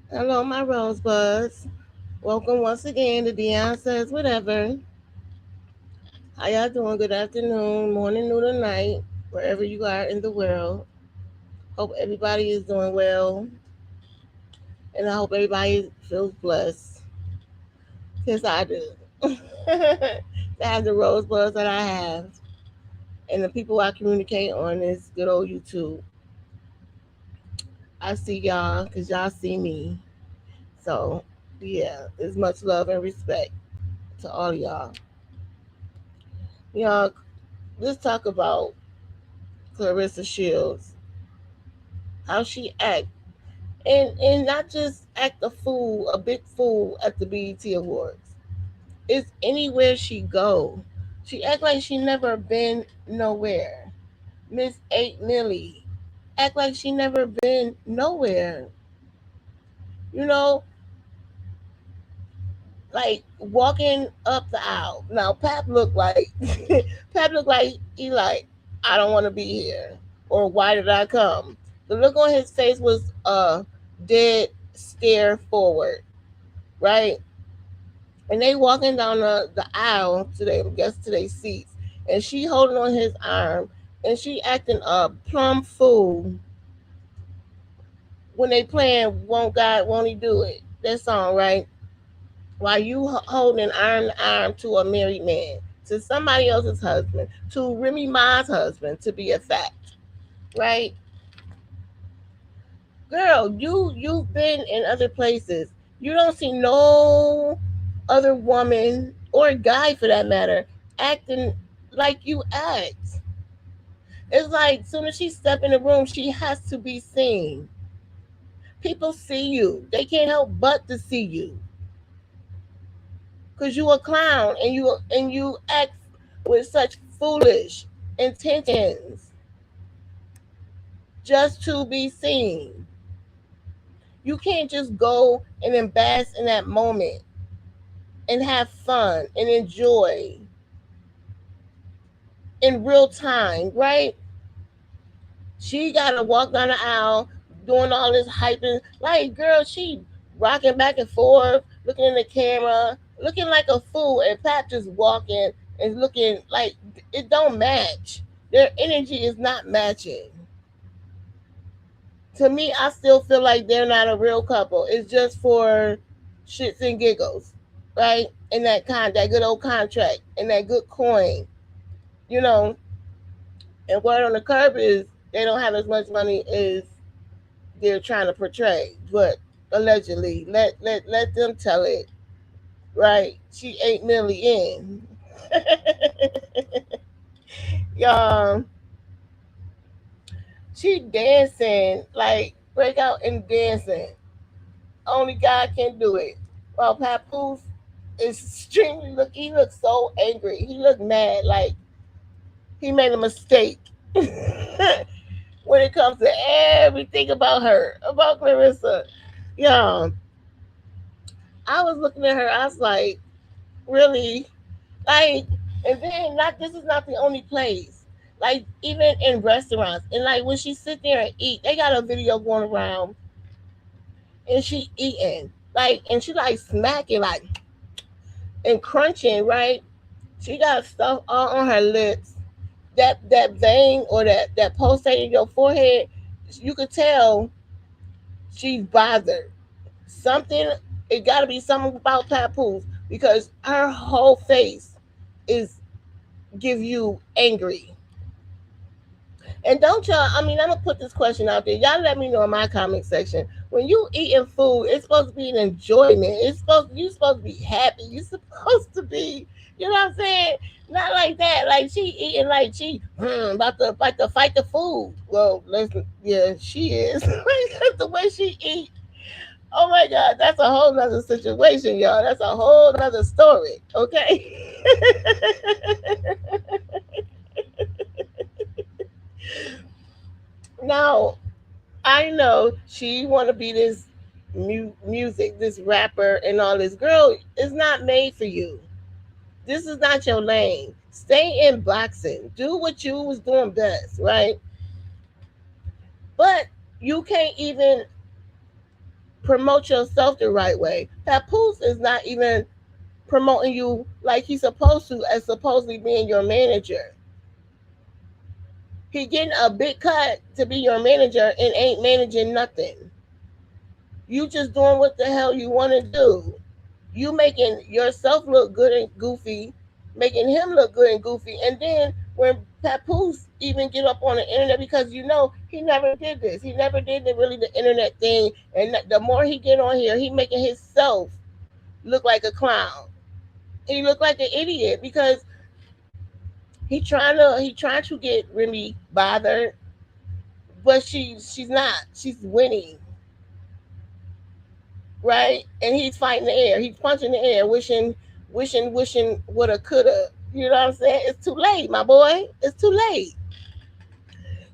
Hello, my rosebuds. Welcome once again to Dion Says Whatever. How y'all doing? Good afternoon, morning, noon, or night, wherever you are in the world. Hope everybody is doing well, and I hope everybody feels blessed, because I do. To have the rosebuds that I have, and the people I communicate on this good old YouTube. I see y'all, because y'all see me. So, yeah, there's much love and respect to all of y'all. Y'all, let's talk about Clarissa Shields, how she act, and not just act a fool, a big fool at the BET Awards. It's anywhere she go. She act like she never been nowhere. Miss 8 Millie act like she never been nowhere. You know, like walking up the aisle. Now Pap looked like Pap looked like he like, I don't want to be here, or why did I come? The look on his face was dead stare forward, right? And they walking down the aisle to their guess to their seats, and she holding on his arm, and she acting a plumb fool when they playing "Won't God Won't He Do It" that song, right? While you holding arm to arm to a married man, to somebody else's husband, to Remy Ma's husband, to be a fact, right? Girl, you've been in other places. You don't see no other woman or guy for that matter acting like you act. It's like soon as she step in the room, she has to be seen. People see you. They can't help but to see you. Cause you a clown and you act with such foolish intentions just to be seen. You can't just go and embask in that moment and have fun and enjoy in real time, right? She gotta walk down the aisle doing all this hyping. Like, girl, she rocking back and forth, looking in the camera, looking like a fool, and Pat just walking and looking like it don't match. Their energy is not matching. To me, I still feel like they're not a real couple. It's just for shits and giggles, right? And that good old contract and that good coin, you know. And word on the curb is they don't have as much money as they're trying to portray, but allegedly, let them tell it, right? She 8 million in. Y'all, she dancing like break out and dancing. Only God can do it. While Papoose is extremely look, he looks so angry. He looked mad, like he made a mistake. When it comes to everything about her, about Clarissa. Y'all, I was looking at her, I was like, really? Like, and then not this is not the only place. Like even in restaurants, and like when she sit there and eat, they got a video going around, and she eating like, and she like smacking like and crunching, right? She got stuff all on her lips. That vein or that pulsate in your forehead, you could tell she's bothered. Something, it got to be something about Papoose, because her whole face is give you angry. And don't y'all, I mean, I'm gonna put this question out there. Y'all let me know in my comment section. When you eating food, it's supposed to be an enjoyment. You supposed to be happy. You supposed to be, you know what I'm saying? Not like that. Like she eating like she about to fight the food. Well, listen, yeah, she is. The way she eat. Oh my God, that's a whole nother situation, y'all. That's a whole nother story. Okay. Now, I know she want to be this music, this rapper, and all this. Girl, it's not made for you. This is not your lane. Stay in boxing. Do what you was doing best, right? But you can't even promote yourself the right way. Papoose is not even promoting you like he's supposed to, as supposedly being your manager. He getting a big cut to be your manager and ain't managing nothing. You just doing what the hell you want to do. You making yourself look good and goofy, making him look good and goofy. And then when Papoose even get up on the internet, because you know he never did this. He never did the internet thing. And the more he get on here, he making himself look like a clown. He look like an idiot because he trying to get Remy bothered, but she's not. She's winning, right? And he's fighting the air. He's punching the air, wishing woulda coulda. You know what I'm saying? It's too late, my boy. It's too late.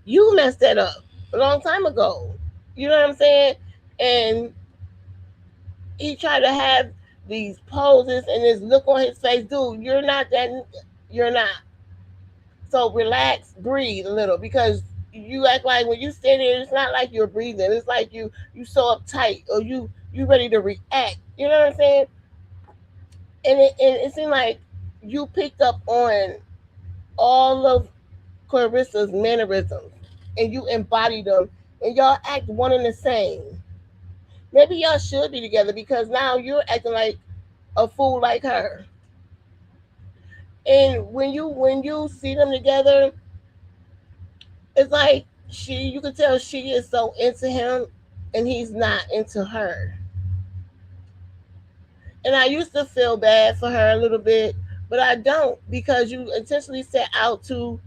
You messed that up a long time ago. You know what I'm saying? And he tried to have these poses and this look on his face, dude. You're not that. You're not. So relax, breathe a little because you act like when you stand there, it's not like you're breathing. It's like you so uptight or you ready to react. You know what I'm saying? And it seemed like you picked up on all of Clarissa's mannerisms and you embodied them and y'all act one and the same. Maybe y'all should be together because now you're acting like a fool like her. And when you see them together, it's like you could tell she is so into him and he's not into her. And I used to feel bad for her a little bit, but I don't because you intentionally set out to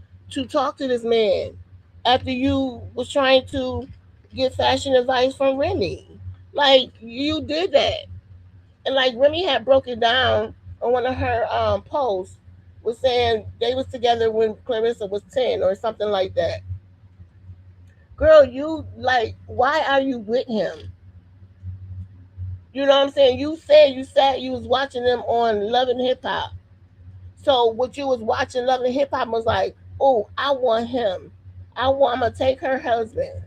talk to this man after you was trying to get fashion advice from Remy. Like you did that. And like Remy had broken down on one of her posts was saying they was together when Clarissa was 10 or something like that. Girl, you like why are you with him? You know what I'm saying? You said you was watching them on Love and Hip Hop. So what you was watching Love and Hip Hop was like, oh, I want him. I'm gonna take her husband.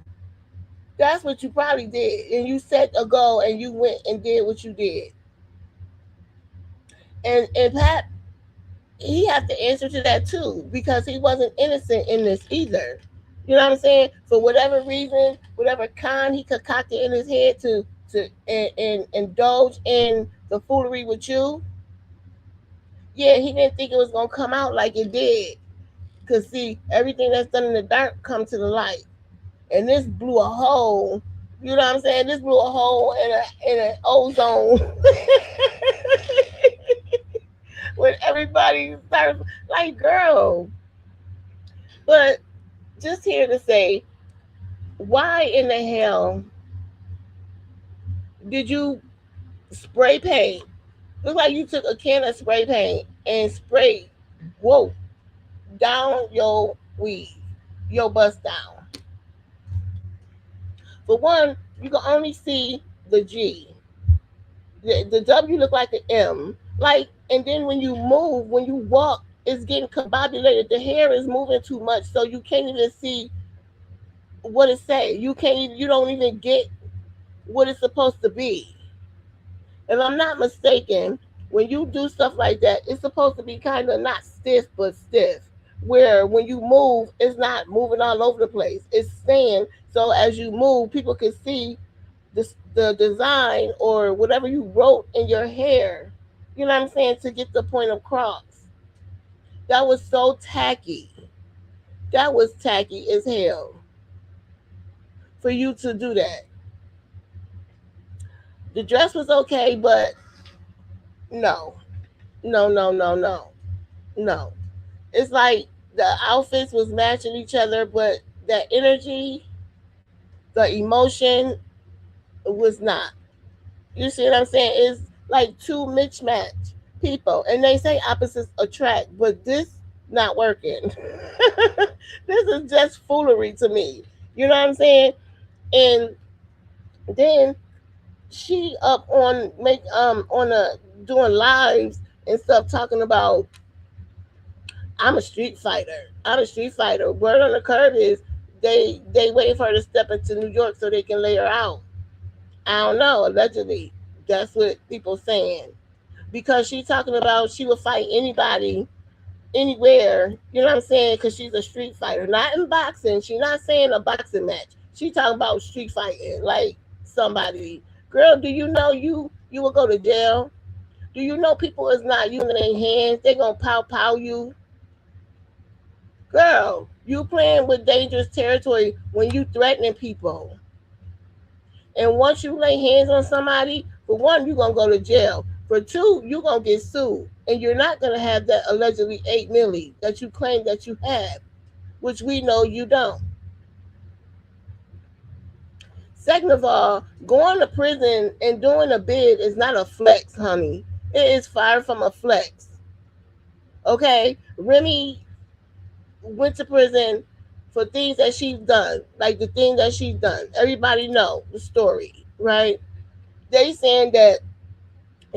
That's what you probably did. And you set a goal and you went and did what you did. And Pat, he have to answer to that too, because he wasn't innocent in this either. You know what I'm saying? For whatever reason, whatever con he concocted in his head to indulge in the foolery with you, yeah, he didn't think it was gonna come out like it did. Cause see, everything that's done in the dark come to the light, and this blew a hole. You know what I'm saying? This blew a hole in an ozone when everybody starts like, girl. But just here to say, why in the hell did you spray paint? Looks like you took a can of spray paint and sprayed, whoa, down your weave, your bust down. For one, you can only see the G. The W look like an M. Like, and then when you move, when you walk, it's getting combobulated. The hair is moving too much, so you can't even see what it say. You don't even get what it's supposed to be. If I'm not mistaken, when you do stuff like that, it's supposed to be kind of not stiff but stiff. Where when you move, it's not moving all over the place. It's staying. So as you move, people can see the design or whatever you wrote in your hair. You know what I'm saying? To get the point across. That was so tacky. That was tacky as hell for you to do that. The dress was okay, but no, no. No. It's like the outfits was matching each other, but that energy, the emotion was not. You see what I'm saying? It's like two mismatched people, and they say opposites attract, but this not working. This is just foolery to me. You know what I'm saying? And then she up on a doing lives and stuff talking about I'm a street fighter. I'm a street fighter. Word on the curb is they wait for her to step into New York so they can lay her out. I don't know. Allegedly, that's what people saying because she's talking about she would fight anybody anywhere, you know what I'm saying? Because she's a street fighter, not in boxing. She's not saying a boxing match. She talking about street fighting, like somebody. Girl, do you know you will go to jail? Do you know people is not using their hands? They gonna pow you. Girl, you playing with dangerous territory when you threatening people. And once you lay hands on somebody, for one, you're gonna go to jail. For two, you're gonna get sued. And you're not gonna have that allegedly 8 milli that you claim that you have, which we know you don't. Second of all, going to prison and doing a bid is not a flex, honey. It is far from a flex. Okay? Remy went to prison for things that she's done, like the thing that she's done. Everybody know the story, right? They saying that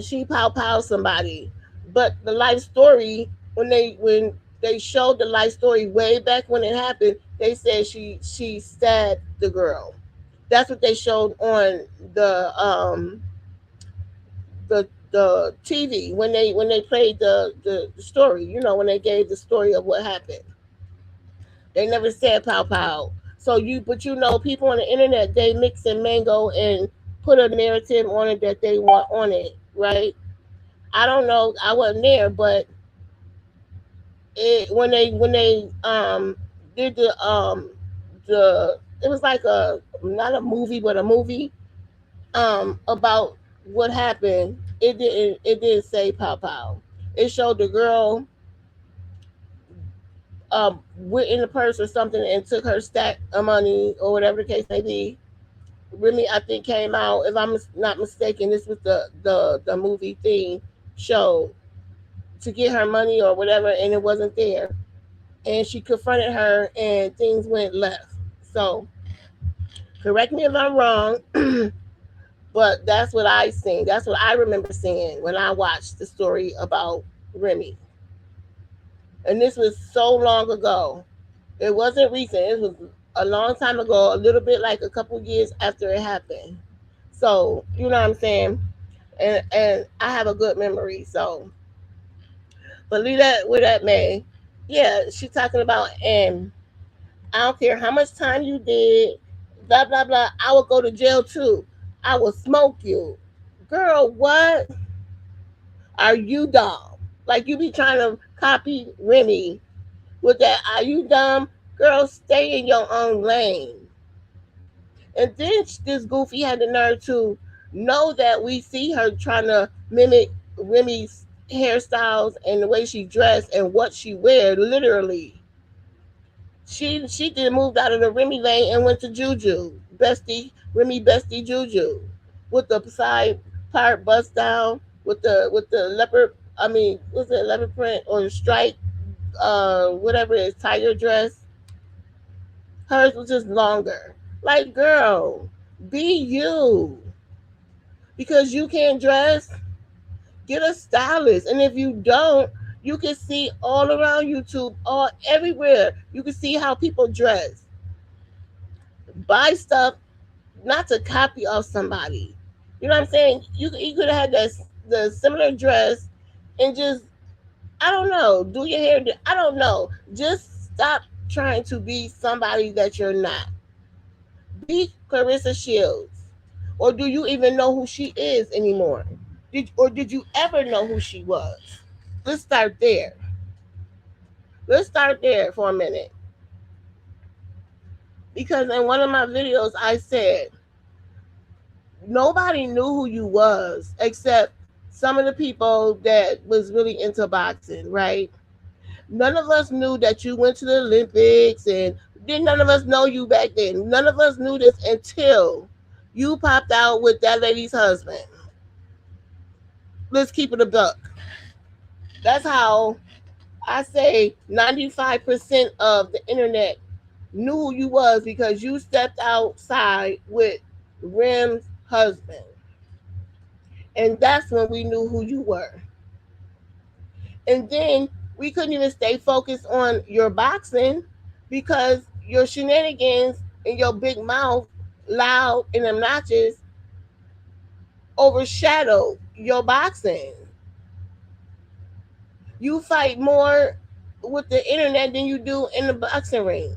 she pow somebody, but the life story when they showed the life story way back when it happened, they said she stabbed the girl. That's what they showed on the TV when they played the story. You know, when they gave the story of what happened. They never said pow. So but you know, people on the internet they mix and mango and put a narrative on it that they want on it, right? I don't know. I wasn't there, but when they did the it was like a not a movie but a movie about what happened. It didn't say pow. It showed the girl went in the purse or something and took her stack of money or whatever the case may be. Remy, I think came out. If I'm not mistaken, this was the movie thing show to get her money or whatever, and it wasn't there. And she confronted her, and things went left. So, correct me if I'm wrong, but that's what I seen. That's what I remember seeing when I watched the story about Remy. And this was so long ago. It wasn't recent. It was a long time ago, a little bit like a couple years after it happened. So, you know what I'm saying? And I have a good memory. So, but leave that where that may. Yeah, she's talking about, and I don't care how much time you did, blah, blah, blah. I will go to jail too. I will smoke you. Girl, what? Are you dumb? Like you be trying to copy Remy with that. Are you dumb? Girl, stay in your own lane. And then this goofy had the nerve to know that we see her trying to mimic Remy's hairstyles and the way she dressed and what she wear. Literally, she did moved out of the Remy lane and went to Juju Remy bestie Juju with the side part bust down with the leopard. I mean, was it leopard print or stripe? Whatever it is, tiger dress. Hers was just longer. Like, girl, be you. Because you can't dress, get a stylist. And if you don't, you can see all around YouTube, all everywhere. You can see how people dress. Buy stuff not to copy off somebody. You know what I'm saying? You could have had the similar dress and just I don't know, do your hair. I don't know. Just stop trying to be somebody that you're not. Be Clarissa Shields. Or do you even know who she is anymore? Did you ever know who she was? Let's start there. Let's start there for a minute. Because in one of my videos I said nobody knew who you was except some of the people that was really into boxing, right? None of us knew that you went to the Olympics and didn't none of us know you back then. None of us knew this until you popped out with that lady's husband. Let's keep it a buck. That's how I say 95% of the internet knew who you was because you stepped outside with Rim's husband. And that's when we knew who you were. And then we couldn't even stay focused on your boxing because your shenanigans and your big mouth, loud and obnoxious, overshadowed your boxing. You fight more with the internet than you do in the boxing ring.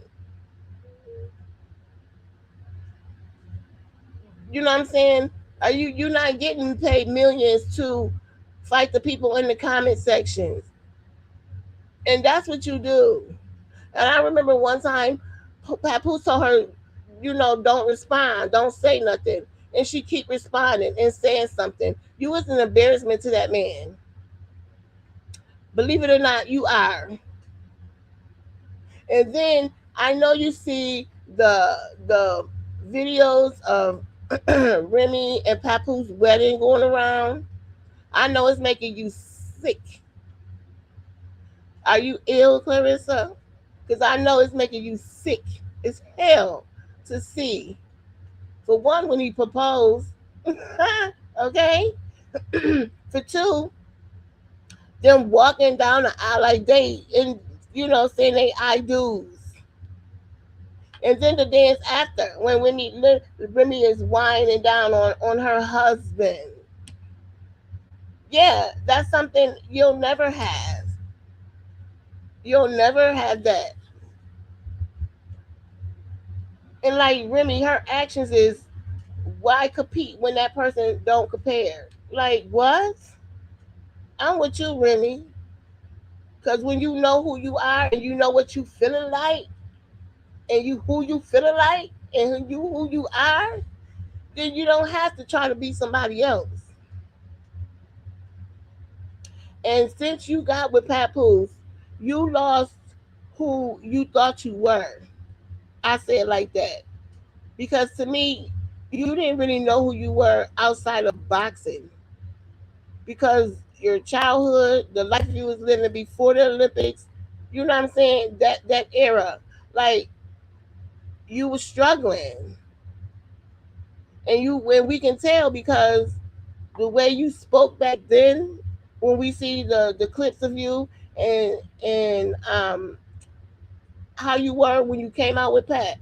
You know what I'm saying? Are you not getting paid millions to fight the people in the comment sections? And that's what you do. And I remember one time, Papoose told her, don't respond, don't say nothing, and she keep responding and saying something. You was an embarrassment to that man. Believe it or not, you are. And then I know you see the videos of Remy and Papoose wedding going around. I know it's making you sick. Are you ill, Clarissa? Because I know it's making you sick as hell to see. For one, when he proposed, okay? For two, them walking down the aisle like they, and saying they I do's. And then the dance after, when Remy is winding down on her husband. Yeah, that's something you'll never have. You'll never have that. And like Remy, her actions is, why compete when that person don't compare? Like what? I'm with you, Remy. Because when you know who you are and you know what you feeling like, and you who you feeling like, and who you are, then you don't have to try to be somebody else. And since you got with Papoose, you lost who you thought you were. I say it like that. Because to me, you didn't really know who you were outside of boxing. Because your childhood, the life you was living before the Olympics, you know what I'm saying? That era. Like you were struggling. And when we can tell because the way you spoke back then, when we see the clips of you and how you were when you came out with Pat.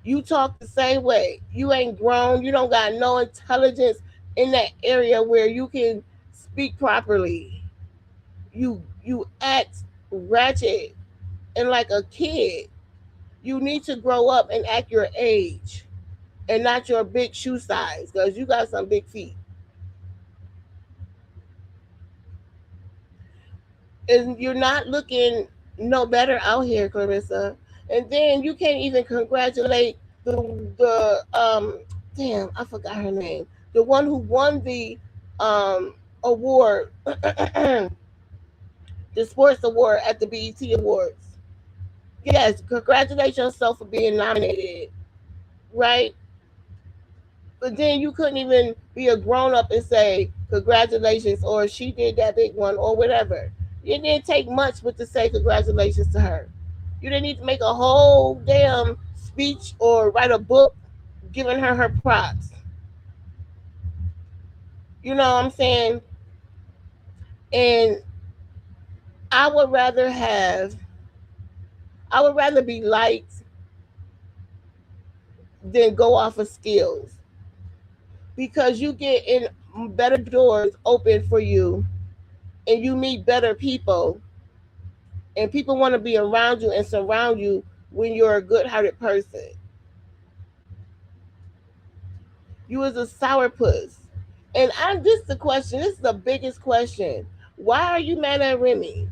You talk the same way. You ain't grown. You don't got no intelligence in that area where you can speak properly. You act ratchet and like a kid. You need to grow up and act your age and not your big shoe size because you got some big feet. And you're not looking no better out here, Clarissa. And then you can't even congratulate the damn, I forgot her name. The one who won the award, the sports award at the BET Awards. Yes, congratulations yourself for being nominated, right? But then you couldn't even be a grown up and say congratulations or she did that big one or whatever. It didn't take much but to say congratulations to her. You didn't need to make a whole damn speech or write a book giving her props. You know what I'm saying? And I would rather have, I would rather be liked than go off of skills because you get in better doors open for you and you meet better people and people want to be around you and surround you when you're a good-hearted person. You was a sourpuss. And this is the question. This is the biggest question. Why are you mad at Remy?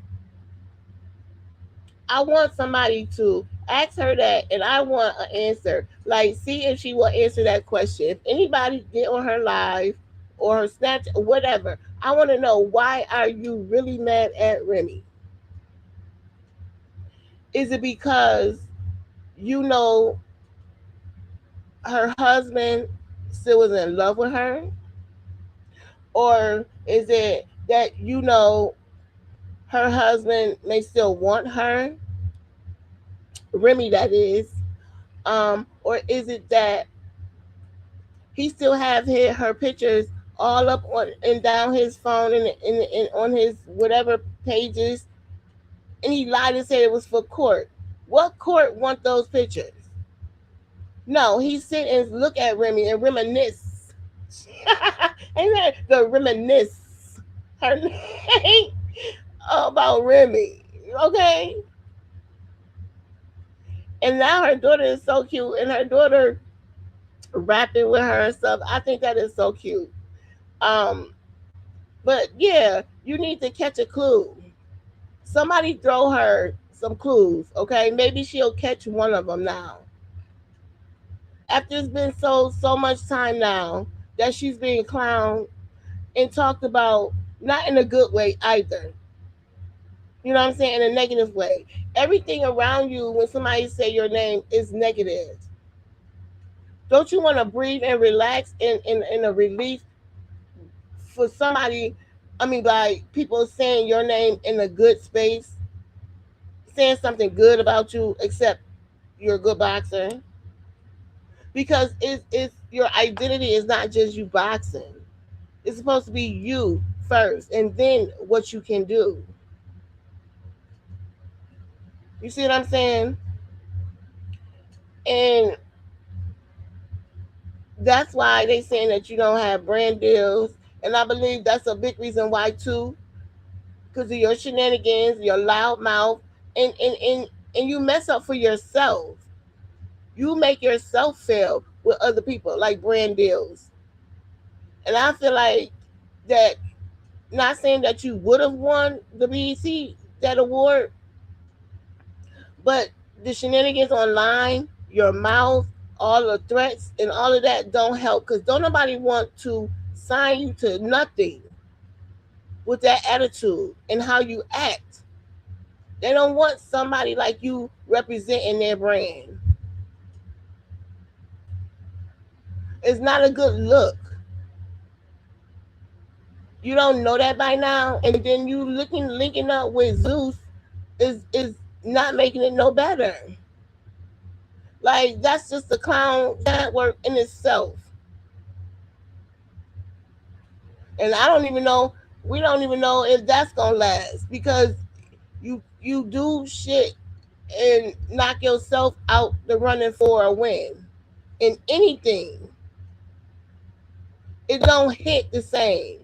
I want somebody to ask her that, and I want an answer. Like, see if she will answer that question. If anybody get on her live or her Snapchat or whatever, I want to know why are you really mad at Remy? Is it because you know her husband still was in love with her? Or is it that her husband may still want her, Remy that is, or is it that he still have her pictures all up on and down his phone and on his whatever pages, and he lied and said it was for court? What court want those pictures? No, he sit and look at Remy and reminisce Ain't that the reminisce her name about Remy? Okay, and now her daughter is so cute, and her daughter rapping with her and stuff. I think that is so cute. Um, but yeah, you need to catch a clue. Somebody throw her some clues, okay? Maybe she'll catch one of them now. After it's been so much time now that she's being clowned and talked about, not in a good way either. You know what I'm saying? In a negative way. Everything around you when somebody say your name is negative. Don't you want to breathe and relax in a relief for somebody? I mean, like people saying your name in a good space, saying something good about you, except you're a good boxer. Because it's your identity is not just you boxing. It's supposed to be you first, and then what you can do. You see what I'm saying? And that's why they saying that you don't have brand deals, and I believe that's a big reason why too, because of your shenanigans, your loud mouth, and you mess up for yourself. You make yourself fail with other people like brand deals, and I feel like that. Not saying that you would have won the BET that award, but the shenanigans online, your mouth, all the threats and all of that don't help because don't nobody want to sign you to nothing with that attitude and how you act. They don't want somebody like you representing their brand. It's not a good look. You don't know that by now, and then you linking up with Zeus is not making it no better. Like that's just a clown network in itself. And I don't even know. We don't even know if that's gonna last because you do shit and knock yourself out the running for a win in anything. It don't hit the same.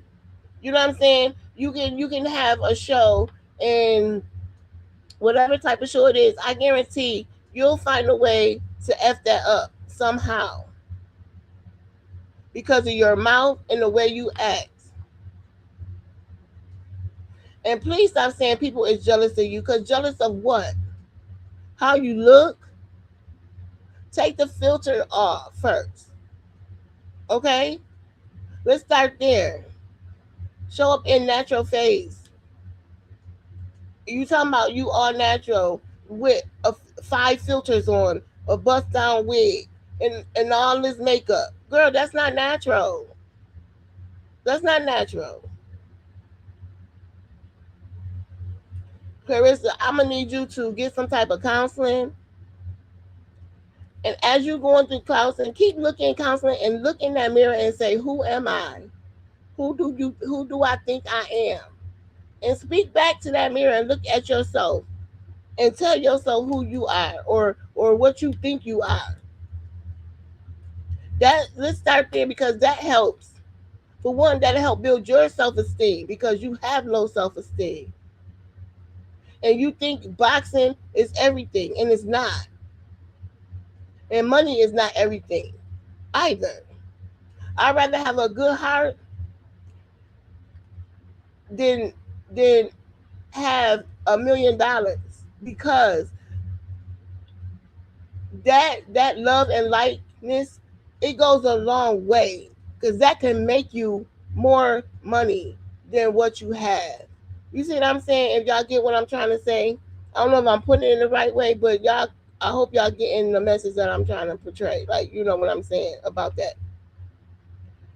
You know what I'm saying? You can have a show and whatever type of show it is, I guarantee you'll find a way to f that up somehow because of your mouth and the way you act. And please stop saying people is jealous of you because jealous of what? How you look? Take the filter off first. Okay? Let's start there. Show up in natural phase. You talking about you all natural with five filters on, a bust down wig, and all this makeup. Girl, that's not natural. That's not natural. Clarissa, I'm gonna need you to get some type of counseling. And as you're going through counseling, keep looking counseling and look in that mirror and say, "Who am I? Who do I think I am?" And speak back to that mirror and look at yourself and tell yourself who you are or what you think you are. That let's start there because that helps. For one, that'll help build your self-esteem because you have low self-esteem. And you think boxing is everything, and it's not. And money is not everything either. I'd rather have a good heart than than have $1 million because that love and likeness it goes a long way because that can make you more money than what you have. You see what I'm saying? If y'all get what I'm trying to say, I don't know if I'm putting it in the right way, but y'all, I hope y'all getting the message that I'm trying to portray. Like you know what I'm saying about that.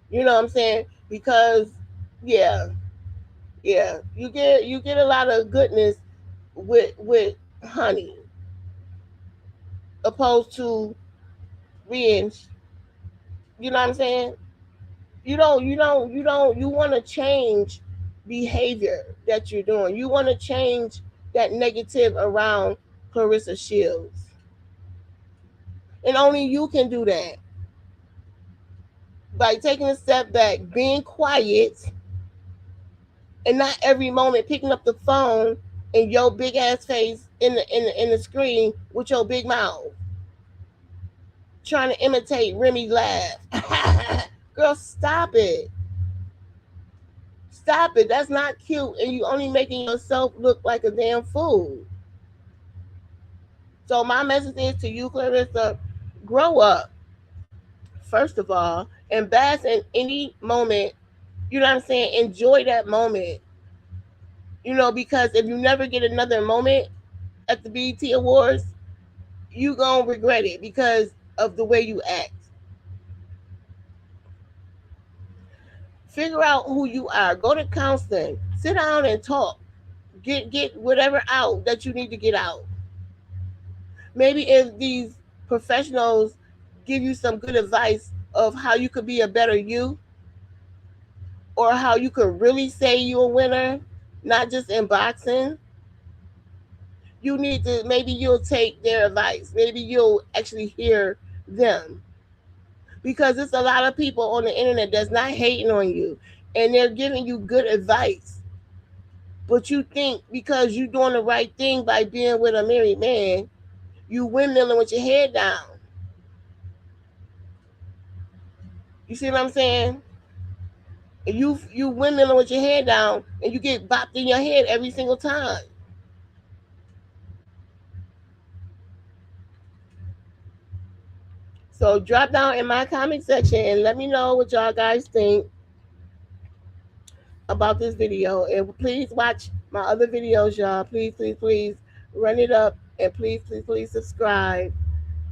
You know what I'm saying? Because yeah, yeah, you get a lot of goodness with honey, opposed to being, you know what I'm saying? You want to change behavior that you're doing. You want to change that negative around Clarissa Shields. And only you can do that. by taking a step back, being quiet, and not every moment picking up the phone and your big ass face in the screen with your big mouth, trying to imitate Remy laugh. Girl, stop it. Stop it. That's not cute, and you only making yourself look like a damn fool. So my message is to you, Clarissa, grow up, first of all, and bask in any moment. You know what I'm saying? Enjoy that moment. Because if you never get another moment at the BET Awards, you gonna regret it because of the way you act. Figure out who you are. Go to counseling. Sit down and talk. Get whatever out that you need to get out. Maybe if these professionals give you some good advice of how you could be a better you, or how you could really say you a winner, not just in boxing, you need to, maybe you'll take their advice. Maybe you'll actually hear them. Because there's a lot of people on the internet that's not hating on you, and they're giving you good advice. But you think because you're doing the right thing by being with a married man, you windmilling with your head down. You see what I'm saying? You windmilling with your head down, and you get bopped in your head every single time. So drop down in my comment section and let me know what y'all guys think about this video. And please watch my other videos, y'all. Please, please, please run it up, and please, please, please subscribe.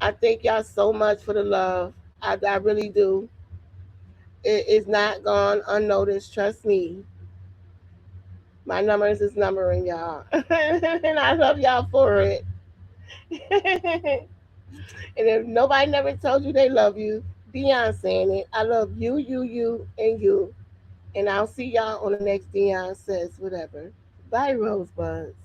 I thank y'all so much for the love. I really do. It is not gone unnoticed. Trust me. My numbers is numbering y'all. And I love y'all for it. And if nobody never told you they love you, Dion saying it. I love you, you, and you. And I'll see y'all on the next Dion Says Whatever. Bye, Rosebuds.